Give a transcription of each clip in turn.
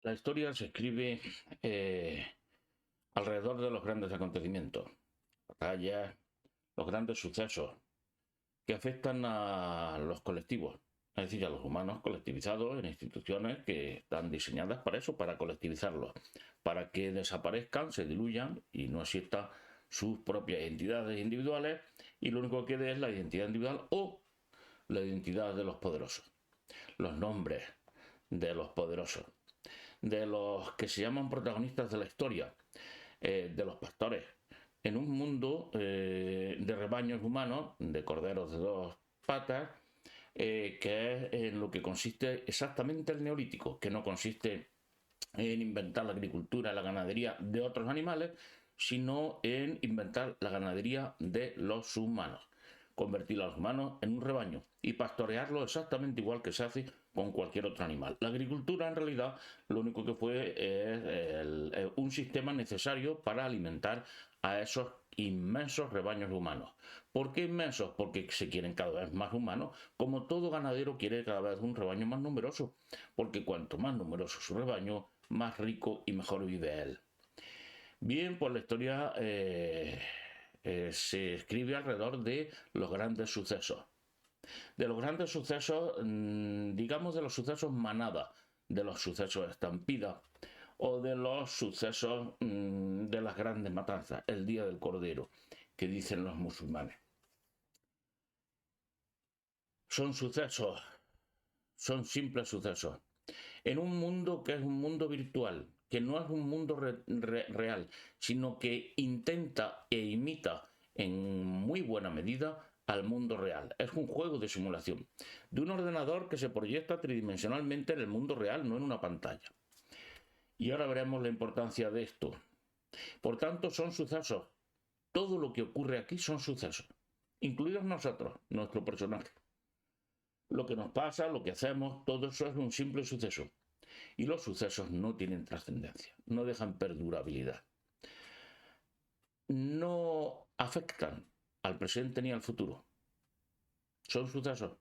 La historia se escribe alrededor de los grandes acontecimientos, batallas, los grandes sucesos que afectan a los colectivos, es decir, a los humanos colectivizados en instituciones que están diseñadas para eso, para colectivizarlos, para que desaparezcan, se diluyan y no existan sus propias identidades individuales y lo único que quede es la identidad individual o la identidad de los poderosos, los nombres de los poderosos, de los que se llaman protagonistas de la historia, de los pastores, en un mundo de rebaños humanos, de corderos de dos patas, que es en lo que consiste exactamente el neolítico, que no consiste en inventar la agricultura, la ganadería de otros animales, sino en inventar la ganadería de los humanos, convertir a los humanos en un rebaño y pastorearlo exactamente igual que se hace con cualquier otro animal. La agricultura en realidad lo único que fue es un sistema necesario para alimentar a esos inmensos rebaños humanos. ¿Por qué inmensos? Porque se quieren cada vez más humanos, como todo ganadero quiere cada vez un rebaño más numeroso, porque cuanto más numeroso su rebaño, más rico y mejor vive él. Bien, pues la historia se escribe alrededor de los grandes sucesos. De los grandes sucesos, digamos de los sucesos manada, de los sucesos estampida o de los sucesos de las grandes matanzas, el Día del Cordero, que dicen los musulmanes. Son sucesos, son simples sucesos. En un mundo que es un mundo virtual, que no es un mundo real, sino que intenta e imita en muy buena medida al mundo real. Es un juego de simulación de un ordenador que se proyecta tridimensionalmente en el mundo real, no en una pantalla. Y ahora veremos la importancia de esto. Por tanto, son sucesos. Todo lo que ocurre aquí son sucesos, incluidos nosotros, nuestro personaje. Lo que nos pasa, lo que hacemos, todo eso es un simple suceso. Y los sucesos no tienen trascendencia, no dejan perdurabilidad. No afectan al presente ni al futuro. Son sucesos.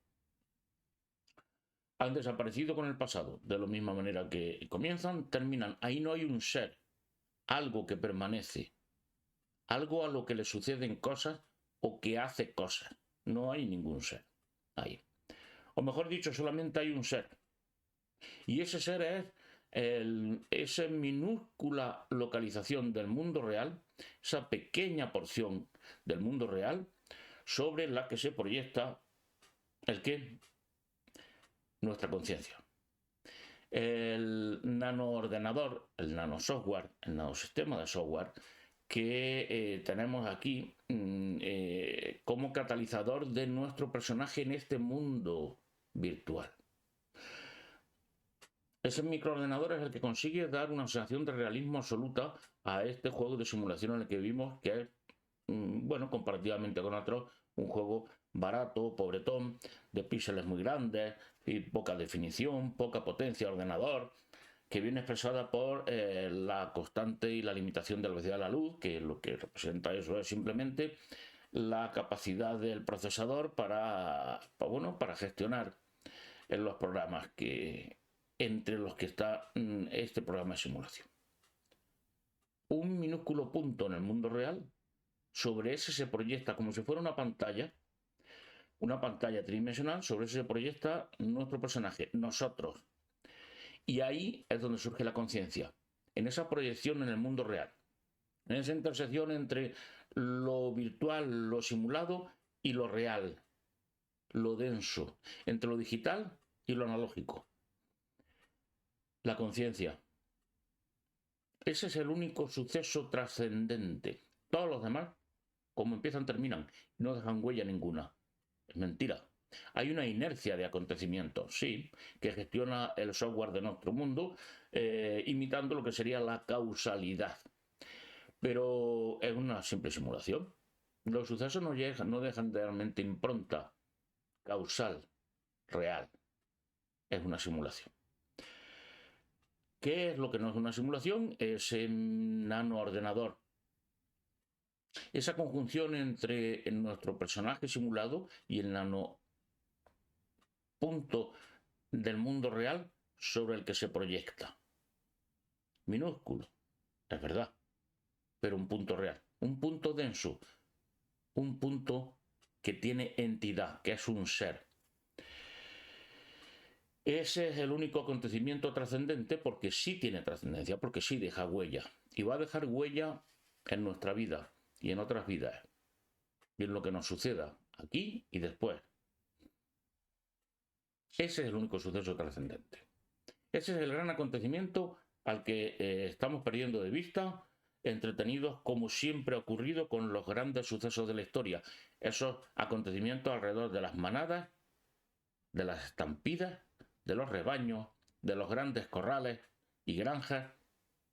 Han desaparecido con el pasado, de la misma manera que comienzan, terminan. Ahí no hay un ser, algo que permanece, algo a lo que le suceden cosas o que hace cosas. No hay ningún ser ahí. O mejor dicho, solamente hay un ser. Y ese ser es esa minúscula localización del mundo real, esa pequeña porción del mundo real sobre la que se proyecta el qué, nuestra conciencia. El nanoordenador, el nanosoftware, el nanosistema de software que tenemos aquí como catalizador de nuestro personaje en este mundo virtual. Ese microordenador es el que consigue dar una sensación de realismo absoluta a este juego de simulación en el que vivimos, que es, bueno, comparativamente con otros, un juego barato, pobretón, de píxeles muy grandes y poca definición, poca potencia de ordenador, que viene expresada por la constante y la limitación de la velocidad de la luz, que lo que representa eso es simplemente la capacidad del procesador para gestionar en los programas entre los que está este programa de simulación. Un minúsculo punto en el mundo real, sobre ese se proyecta como si fuera una pantalla tridimensional, sobre ese se proyecta nuestro personaje, nosotros. Y ahí es donde surge la conciencia, en esa proyección en el mundo real, en esa intersección entre lo virtual, lo simulado y lo real, lo denso, entre lo digital y lo analógico. La conciencia. Ese es el único suceso trascendente. Todos los demás, como empiezan, terminan. No dejan huella ninguna. Es mentira. Hay una inercia de acontecimientos, sí, que gestiona el software de nuestro mundo, imitando lo que sería la causalidad. Pero es una simple simulación. Los sucesos no dejan realmente impronta causal, real. Es una simulación. ¿Qué es lo que no es una simulación? Ese nanoordenador. Esa conjunción entre nuestro personaje simulado y el nanopunto del mundo real sobre el que se proyecta. minúsculo, es verdad, pero un punto real, un punto denso, un punto que tiene entidad, que es un ser. Ese es el único acontecimiento trascendente porque sí tiene trascendencia, porque sí deja huella. Y va a dejar huella en nuestra vida y en otras vidas. Y en lo que nos suceda aquí y después. Ese es el único suceso trascendente. Ese es el gran acontecimiento al que estamos perdiendo de vista, entretenidos como siempre ha ocurrido con los grandes sucesos de la historia. Esos acontecimientos alrededor de las manadas, de las estampidas, de los rebaños, de los grandes corrales y granjas,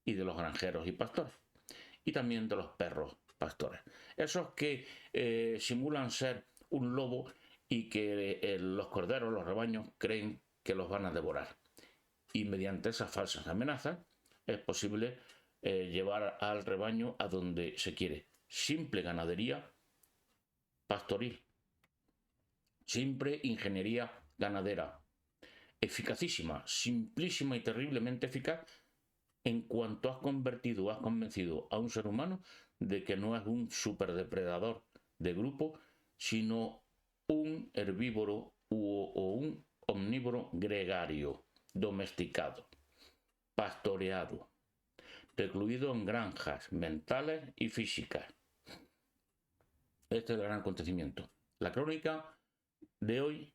y de los granjeros y pastores, y también de los perros pastores. Esos que simulan ser un lobo y que los corderos, los rebaños, creen que los van a devorar. Y mediante esas falsas amenazas es posible llevar al rebaño a donde se quiere. Simple ganadería pastoril, simple ingeniería ganadera, eficacísima, simplísima y terriblemente eficaz en cuanto has convencido a un ser humano de que no es un superdepredador de grupo, sino un herbívoro o un omnívoro gregario, domesticado, pastoreado, recluido en granjas mentales y físicas. Este es el gran acontecimiento. La crónica de hoy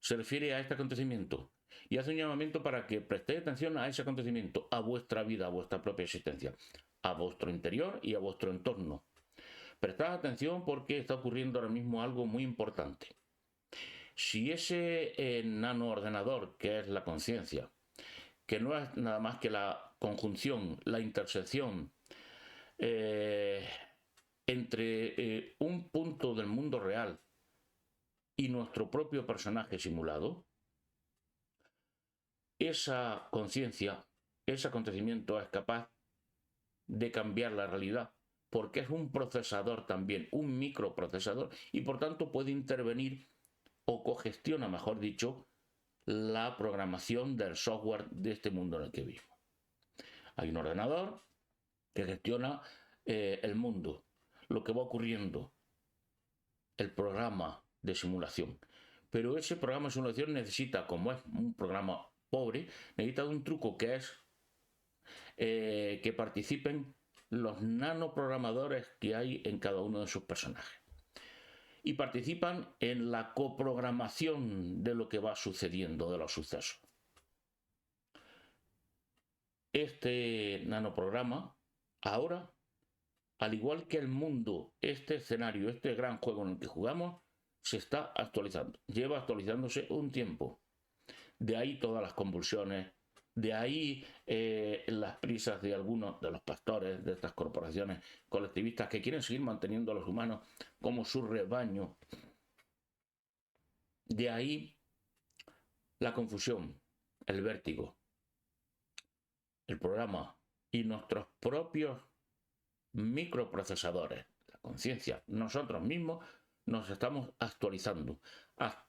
se refiere a este acontecimiento y hace un llamamiento para que prestéis atención a ese acontecimiento, a vuestra vida, a vuestra propia existencia, a vuestro interior y a vuestro entorno. Prestad atención porque está ocurriendo ahora mismo algo muy importante. Si ese nanoordenador, que es la conciencia, que no es nada más que la conjunción, la intersección entre un punto del mundo real y nuestro propio personaje simulado, esa conciencia, ese acontecimiento es capaz de cambiar la realidad, porque es un procesador también, un microprocesador, y por tanto puede intervenir o cogestiona, mejor dicho, la programación del software de este mundo en el que vivimos. Hay un ordenador que gestiona el mundo, lo que va ocurriendo, el programa de simulación. Pero ese programa de simulación necesita, como es un programa pobre, necesita un truco que es que participen los nanoprogramadores que hay en cada uno de sus personajes. Y participan en la coprogramación de lo que va sucediendo, de los sucesos. Este nanoprograma, ahora, al igual que el mundo, este escenario, este gran juego en el que jugamos, se está actualizando. Lleva actualizándose un tiempo. De ahí todas las convulsiones, de ahí las prisas de algunos de los pastores de estas corporaciones colectivistas que quieren seguir manteniendo a los humanos como su rebaño. De ahí la confusión, el vértigo, el programa y nuestros propios microprocesadores, la conciencia, nosotros mismos nos estamos actualizando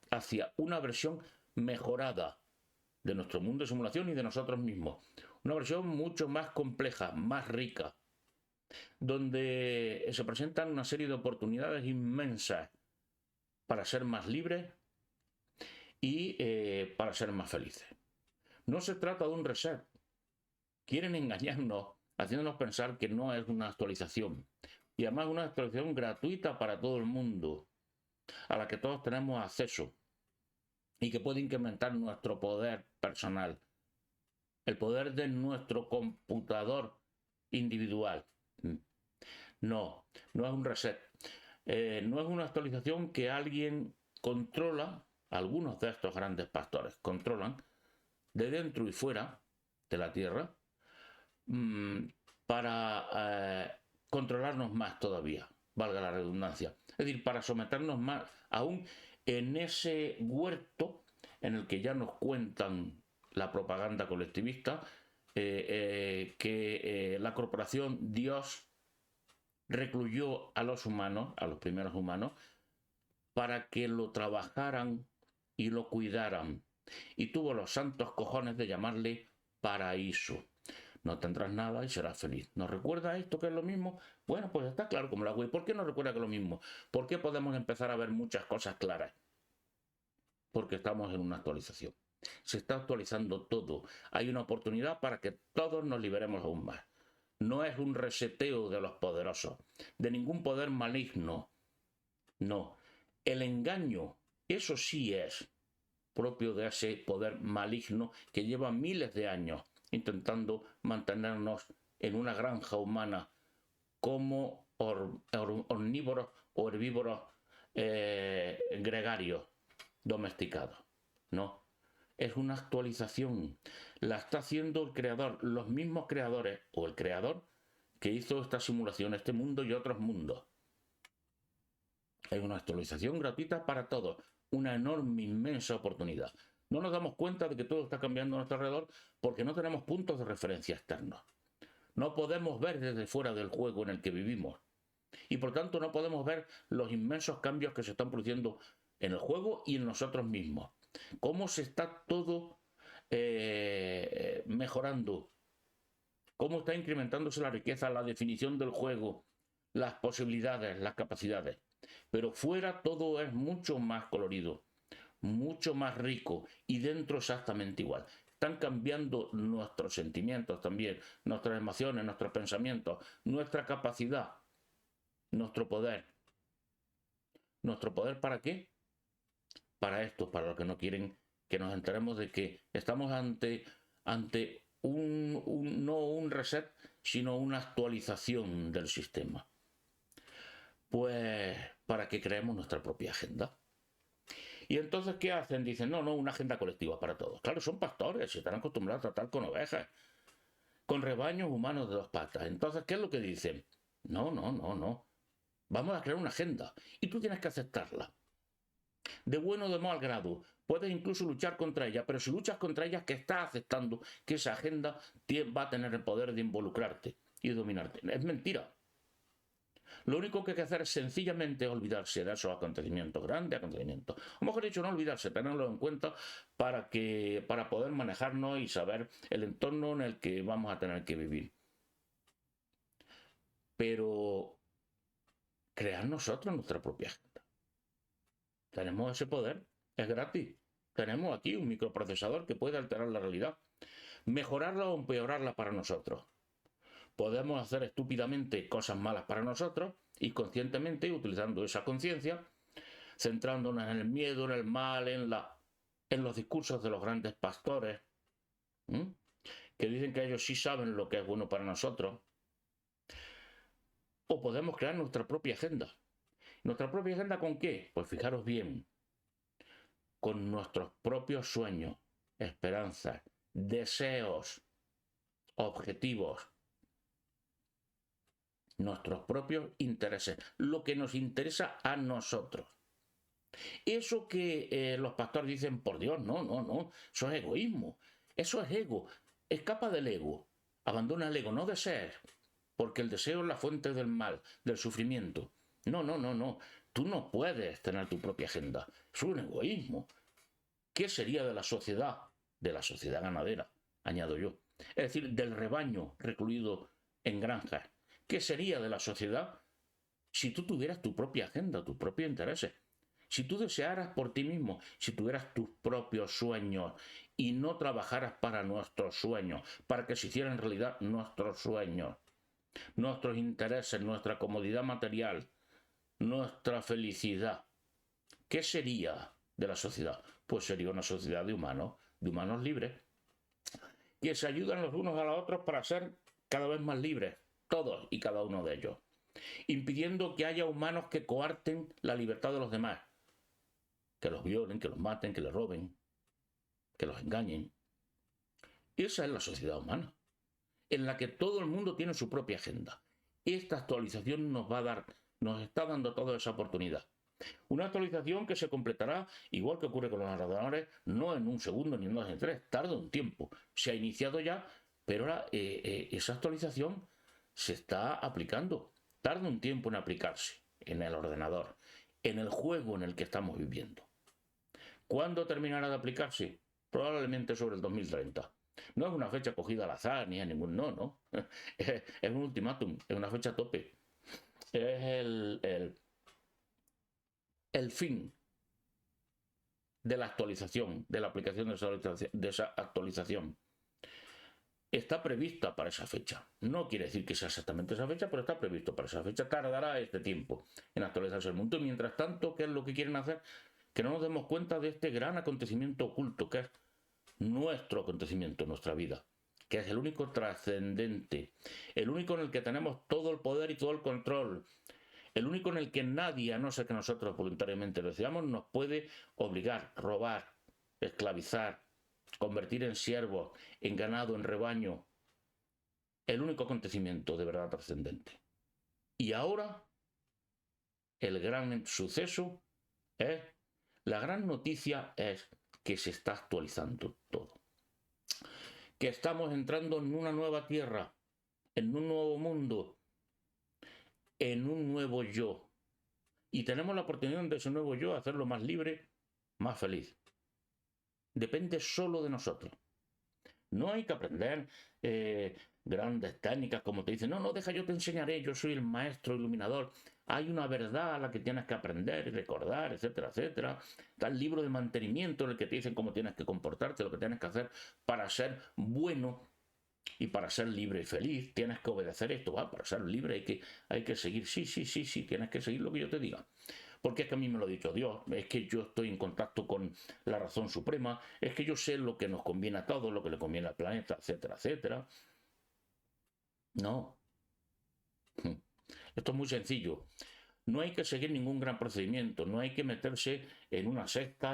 hacia una versión mejorada de nuestro mundo de simulación y de nosotros mismos. Una versión mucho más compleja, más rica, donde se presentan una serie de oportunidades inmensas para ser más libres y para ser más felices. No se trata de un reset. Quieren engañarnos, haciéndonos pensar que no es una actualización. Y además una actualización gratuita para todo el mundo, a la que todos tenemos acceso y que puede incrementar nuestro poder personal, el poder de nuestro computador individual. No, no es un reset. No es una actualización que alguien controla, algunos de estos grandes pastores controlan, de dentro y fuera de la Tierra, para controlarnos más todavía, valga la redundancia. Es decir, para someternos más aún en ese huerto en el que ya nos cuentan la propaganda colectivista, que la corporación Dios recluyó a los humanos, a los primeros humanos, para que lo trabajaran y lo cuidaran. Y tuvo los santos cojones de llamarle paraíso. No tendrás nada y serás feliz. ¿Nos recuerda esto que es lo mismo? Bueno, pues está claro como el agua. ¿Y por qué nos recuerda que es lo mismo? ¿Por qué podemos empezar a ver muchas cosas claras? Porque estamos en una actualización. Se está actualizando todo. Hay una oportunidad para que todos nos liberemos aún más. No es un reseteo de los poderosos, de ningún poder maligno. No. El engaño, eso sí es propio de ese poder maligno que lleva miles de años intentando mantenernos en una granja humana como omnívoros o herbívoros gregarios domesticados. No, es una actualización. La está haciendo el creador, los mismos creadores o el creador que hizo esta simulación, este mundo y otros mundos. Hay una actualización gratuita para todos, una enorme, inmensa oportunidad. No nos damos cuenta de que todo está cambiando a nuestro alrededor porque no tenemos puntos de referencia externos. No podemos ver desde fuera del juego en el que vivimos. Y por tanto no podemos ver los inmensos cambios que se están produciendo en el juego y en nosotros mismos. Cómo se está todo mejorando. Cómo está incrementándose la riqueza, la definición del juego, las posibilidades, las capacidades. Pero fuera todo es mucho más colorido, mucho más rico y dentro exactamente igual. Están cambiando nuestros sentimientos también, nuestras emociones, nuestros pensamientos, nuestra capacidad, nuestro poder. ¿Nuestro poder para qué? Para esto, para los que no quieren que nos enteremos de que estamos ante no un reset, sino una actualización del sistema. Pues para que creemos nuestra propia agenda. Y entonces, ¿qué hacen? Dicen, no, una agenda colectiva para todos. Claro, son pastores, se están acostumbrados a tratar con ovejas, con rebaños humanos de 2 patas. Entonces, ¿qué es lo que dicen? No. Vamos a crear una agenda y tú tienes que aceptarla. De bueno o de mal grado. Puedes incluso luchar contra ella, pero si luchas contra ella, que estás aceptando que esa agenda va a tener el poder de involucrarte y dominarte. Es mentira. Lo único que hay que hacer es sencillamente olvidarse de esos acontecimientos, grandes acontecimientos. O mejor dicho, no olvidarse, tenerlos en cuenta para poder manejarnos y saber el entorno en el que vamos a tener que vivir. Pero crear nosotros nuestra propia agenda. Tenemos ese poder, es gratis. Tenemos aquí un microprocesador que puede alterar la realidad, mejorarla o empeorarla para nosotros. Podemos hacer estúpidamente cosas malas para nosotros y conscientemente, utilizando esa conciencia, centrándonos en el miedo, en el mal, en los discursos de los grandes pastores, que dicen que ellos sí saben lo que es bueno para nosotros. O podemos crear nuestra propia agenda. ¿Nuestra propia agenda con qué? Pues fijaros bien, con nuestros propios sueños, esperanzas, deseos, objetivos, nuestros propios intereses, lo que nos interesa a nosotros. Eso que los pastores dicen, por Dios, no, eso es egoísmo, eso es ego, escapa del ego, abandona el ego, no desees, porque el deseo es la fuente del mal, del sufrimiento. No, tú no puedes tener tu propia agenda, es un egoísmo. ¿Qué sería de la sociedad? De la sociedad ganadera, añado yo. Es decir, del rebaño recluido en granjas. ¿Qué sería de la sociedad si tú tuvieras tu propia agenda, tus propios intereses? Si tú desearas por ti mismo, si tuvieras tus propios sueños y no trabajaras para nuestros sueños, para que se hicieran realidad nuestros sueños, nuestros intereses, nuestra comodidad material, nuestra felicidad, ¿qué sería de la sociedad? Pues sería una sociedad de humanos libres, que se ayudan los unos a los otros para ser cada vez más libres, todos y cada uno de ellos, impidiendo que haya humanos que coarten la libertad de los demás, que los violen, que los maten, que les roben, que los engañen. Esa es la sociedad humana, en la que todo el mundo tiene su propia agenda. Esta actualización nos está dando toda esa oportunidad. Una actualización que se completará, igual que ocurre con los ordenadores, no en un segundo ni en 2 ni en 3, tarda un tiempo. Se ha iniciado ya, pero ahora esa actualización se está aplicando. Tarda un tiempo en aplicarse en el ordenador, en el juego en el que estamos viviendo. ¿Cuándo terminará de aplicarse? Probablemente sobre el 2030. No es una fecha cogida al azar, ni a ningún no. Es un ultimátum, es una fecha tope. Es el fin de la actualización, de la aplicación de esa actualización. Está prevista para esa fecha. No quiere decir que sea exactamente esa fecha, pero está previsto para esa fecha. Tardará este tiempo en actualizarse el mundo. Y mientras tanto, ¿qué es lo que quieren hacer? Que no nos demos cuenta de este gran acontecimiento oculto, que es nuestro acontecimiento, nuestra vida, que es el único trascendente, el único en el que tenemos todo el poder y todo el control, el único en el que nadie, a no ser que nosotros voluntariamente lo deseamos, nos puede obligar, robar, esclavizar, convertir en siervos, en ganado, en rebaño. El único acontecimiento de verdad trascendente. Y ahora, el gran suceso es, la gran noticia es que se está actualizando todo. Que estamos entrando en una nueva tierra, en un nuevo mundo, en un nuevo yo. Y tenemos la oportunidad de ese nuevo yo hacerlo más libre, más feliz. Depende solo de nosotros. No hay que aprender grandes técnicas como te dicen, no, deja, yo te enseñaré, yo soy el maestro iluminador. Hay una verdad a la que tienes que aprender y recordar, etcétera, etcétera. Está el libro de mantenimiento en el que te dicen cómo tienes que comportarte, lo que tienes que hacer para ser bueno y para ser libre y feliz. Tienes que obedecer esto, para ser libre hay que seguir, sí, tienes que seguir lo que yo te diga. Porque es que a mí me lo ha dicho Dios, es que yo estoy en contacto con la razón suprema, es que yo sé lo que nos conviene a todos, lo que le conviene al planeta, etcétera, etcétera. No. Esto es muy sencillo. No hay que seguir ningún gran procedimiento, no hay que meterse en una secta,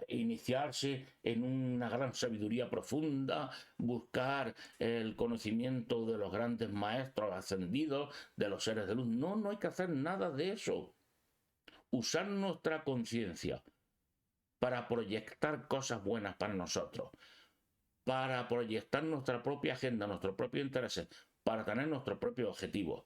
iniciarse en una gran sabiduría profunda, buscar el conocimiento de los grandes maestros ascendidos, de los seres de luz. No hay que hacer nada de eso. Usar nuestra conciencia para proyectar cosas buenas para nosotros, para proyectar nuestra propia agenda, nuestros propios intereses, para tener nuestros propios objetivos.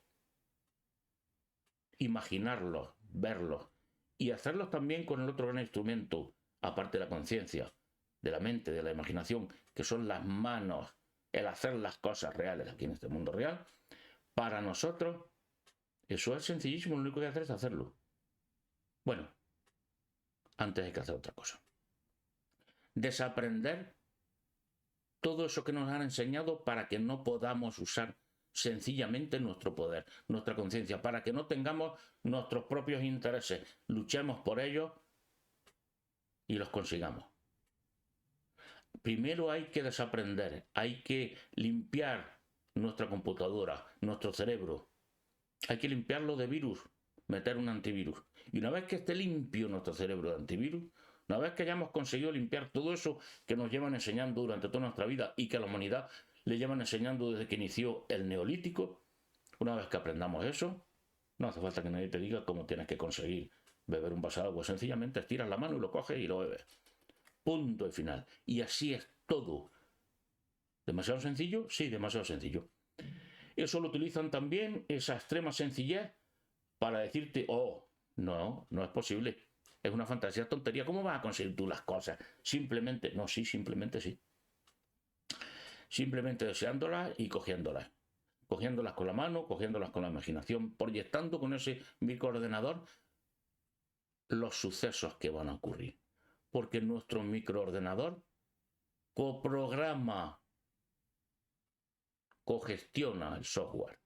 Imaginarlos, verlos y hacerlos también con el otro gran instrumento, aparte de la conciencia, de la mente, de la imaginación, que son las manos, el hacer las cosas reales aquí en este mundo real. Para nosotros, eso es sencillísimo, lo único que hay que hacer es hacerlo. Bueno, antes hay que hacer otra cosa. Desaprender todo eso que nos han enseñado para que no podamos usar sencillamente nuestro poder, nuestra conciencia, para que no tengamos nuestros propios intereses, luchemos por ellos y los consigamos. Primero hay que desaprender, hay que limpiar nuestra computadora, nuestro cerebro, hay que limpiarlo de virus, meter un antivirus. Y una vez que esté limpio nuestro cerebro de antivirus, una vez que hayamos conseguido limpiar todo eso que nos llevan enseñando durante toda nuestra vida y que a la humanidad le llevan enseñando desde que inició el Neolítico, una vez que aprendamos eso, no hace falta que nadie te diga cómo tienes que conseguir beber un vaso de agua. Sencillamente estiras la mano y lo coges y lo bebes. Punto y final. Y así es todo. ¿Demasiado sencillo? Sí, demasiado sencillo. Eso lo utilizan también, esa extrema sencillez, para decirte, no es posible. Es una fantasía, tontería. ¿Cómo vas a conseguir tú las cosas? Simplemente, no, sí, simplemente sí. Simplemente deseándolas y cogiéndolas. Cogiéndolas con la mano, cogiéndolas con la imaginación, proyectando con ese microordenador los sucesos que van a ocurrir. Porque nuestro microordenador coprograma, cogestiona el software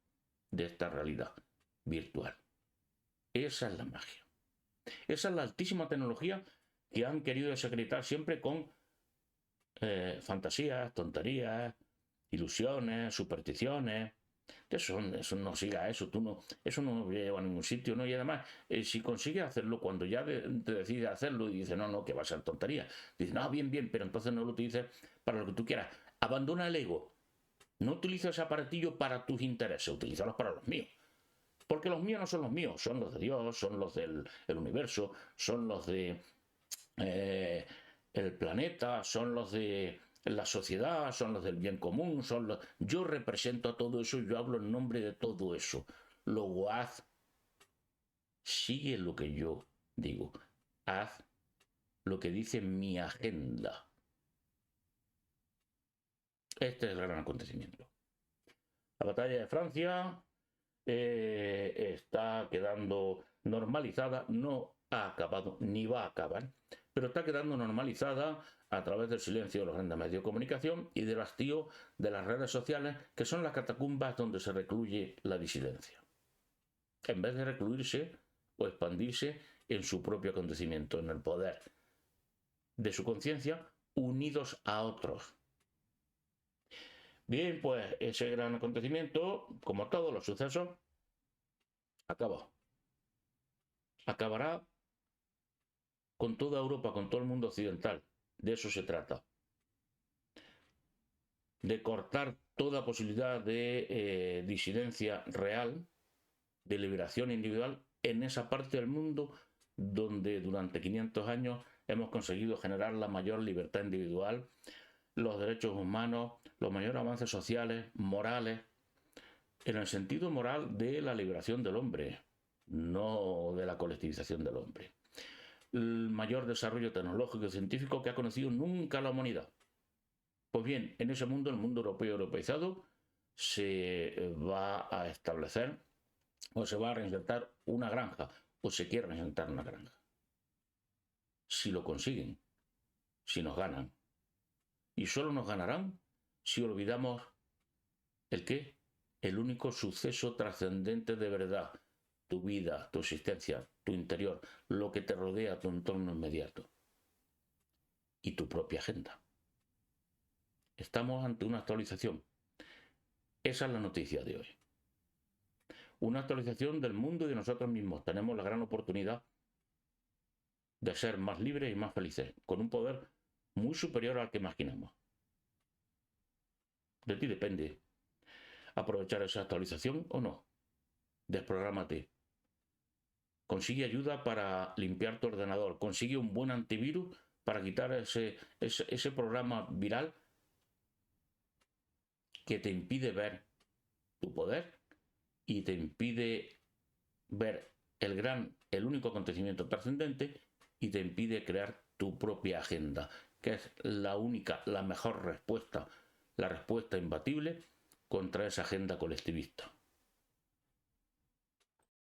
de esta realidad virtual. Esa es la magia. Esa es la altísima tecnología que han querido desacreditar siempre con fantasías, tonterías, ilusiones, supersticiones. Eso no siga eso, eso no lleva a ningún sitio, ¿no? Y además, si consigues hacerlo, cuando ya te decides hacerlo y dices, no, que va a ser tontería, dices, no, bien, pero entonces no lo utilices para lo que tú quieras. Abandona el ego. No utilices ese aparatillo para tus intereses, utilízalos para los míos. Porque los míos no son los míos, son los de Dios, son los del universo, son los de el planeta, son los de la sociedad, son los del bien común, yo represento a todo eso, yo hablo en nombre de todo eso. Luego haz, sigue lo que yo digo, haz lo que dice mi agenda. Este es el gran acontecimiento. La batalla de Francia está quedando normalizada, no ha acabado ni va a acabar, pero está quedando normalizada a través del silencio de los grandes medios de comunicación y del hastío de las redes sociales, que son las catacumbas donde se recluye la disidencia, en vez de recluirse o expandirse en su propio acontecimiento, en el poder de su conciencia, unidos a otros. Bien, pues ese gran acontecimiento, como todos los sucesos, acabó. Acabará con toda Europa, con todo el mundo occidental. De eso se trata. De cortar toda posibilidad de disidencia real, de liberación individual en esa parte del mundo donde durante 500 años hemos conseguido generar la mayor libertad individual, los derechos humanos, los mayores avances sociales, morales, en el sentido moral de la liberación del hombre, no de la colectivización del hombre. El mayor desarrollo tecnológico y científico que ha conocido nunca la humanidad. Pues bien, en ese mundo, el mundo europeo europeizado, se va a establecer o se va a reinsertar una granja, o se quiere reinsertar una granja. Si lo consiguen, si nos ganan. Y solo nos ganarán si olvidamos ¿el qué? El único suceso trascendente de verdad, tu vida, tu existencia, tu interior, lo que te rodea, tu entorno inmediato y tu propia agenda. Estamos ante una actualización. Esa es la noticia de hoy. Una actualización del mundo y de nosotros mismos. Tenemos la gran oportunidad de ser más libres y más felices, con un poder muy superior al que imaginamos. De ti depende aprovechar esa actualización o no. Desprográmate. Consigue ayuda para limpiar tu ordenador. Consigue un buen antivirus para quitar ese programa viral que te impide ver tu poder y te impide ver el único acontecimiento trascendente y te impide crear tu propia agenda, que es la única, la mejor respuesta, la respuesta imbatible contra esa agenda colectivista.